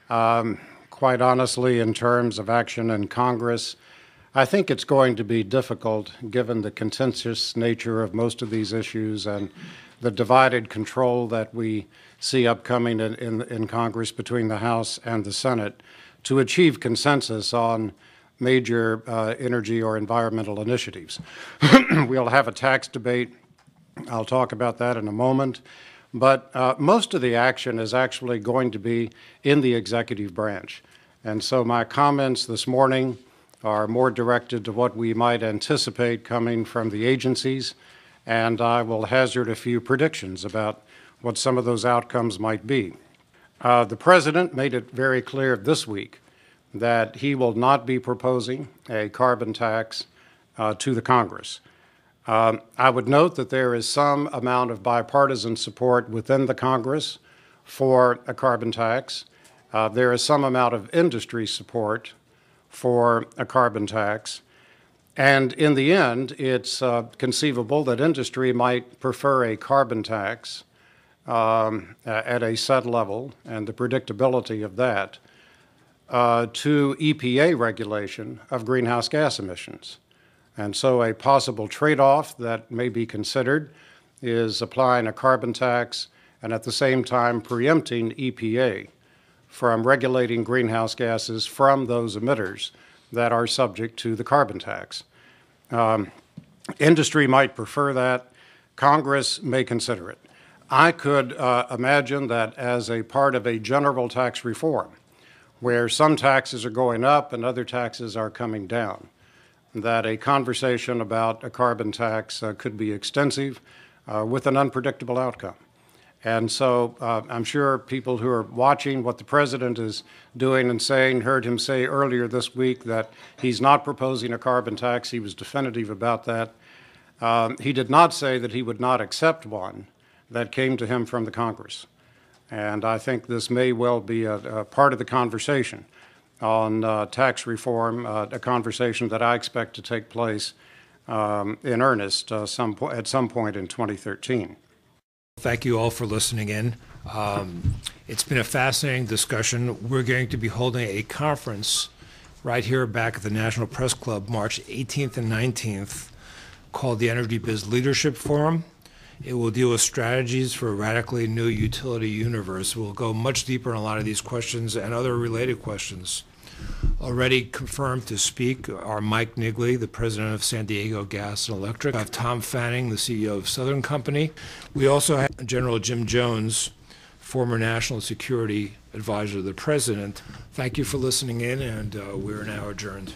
Quite honestly, in terms of action in Congress, I think it's going to be difficult given the contentious nature of most of these issues and the divided control that we see upcoming in Congress between the House and the Senate to achieve consensus on major energy or environmental initiatives. We'll have a tax debate. I'll talk about that in a moment. But most of the action is actually going to be in the executive branch. And so my comments this morning are more directed to what we might anticipate coming from the agencies, and I will hazard a few predictions about what some of those outcomes might be. The President made it very clear this week that he will not be proposing a carbon tax to the Congress. I would note that there is some amount of bipartisan support within the Congress for a carbon tax. There is some amount of industry support for a carbon tax. And in the end, it's conceivable that industry might prefer a carbon tax at a set level and the predictability of that to EPA regulation of greenhouse gas emissions. And so a possible trade-off that may be considered is applying a carbon tax and at the same time preempting EPA from regulating greenhouse gases from those emitters that are subject to the carbon tax. Industry might prefer that. Congress may consider it. I could imagine that as a part of a general tax reform, where some taxes are going up and other taxes are coming down, that a conversation about a carbon tax could be extensive with an unpredictable outcome. And so I'm sure people who are watching what the President is doing and saying heard him say earlier this week that he's not proposing a carbon tax. He was definitive about that. He did not say that he would not accept one that came to him from the Congress. And I think this may well be a part of the conversation on tax reform, a conversation that I expect to take place in earnest at some point in 2013. Thank you all for listening in. It's been a fascinating discussion. We're going to be holding a conference right here back at the National Press Club March 18th and 19th called the EnergyBiz Leadership Forum. It will deal with strategies for a radically new utility universe. We'll go much deeper on a lot of these questions and other related questions. Already confirmed to speak are Mike Nigley, the president of San Diego Gas and Electric. I have Tom Fanning, the CEO of Southern Company. We also have General Jim Jones, former national security advisor to the president. Thank you for listening in, and we're now adjourned.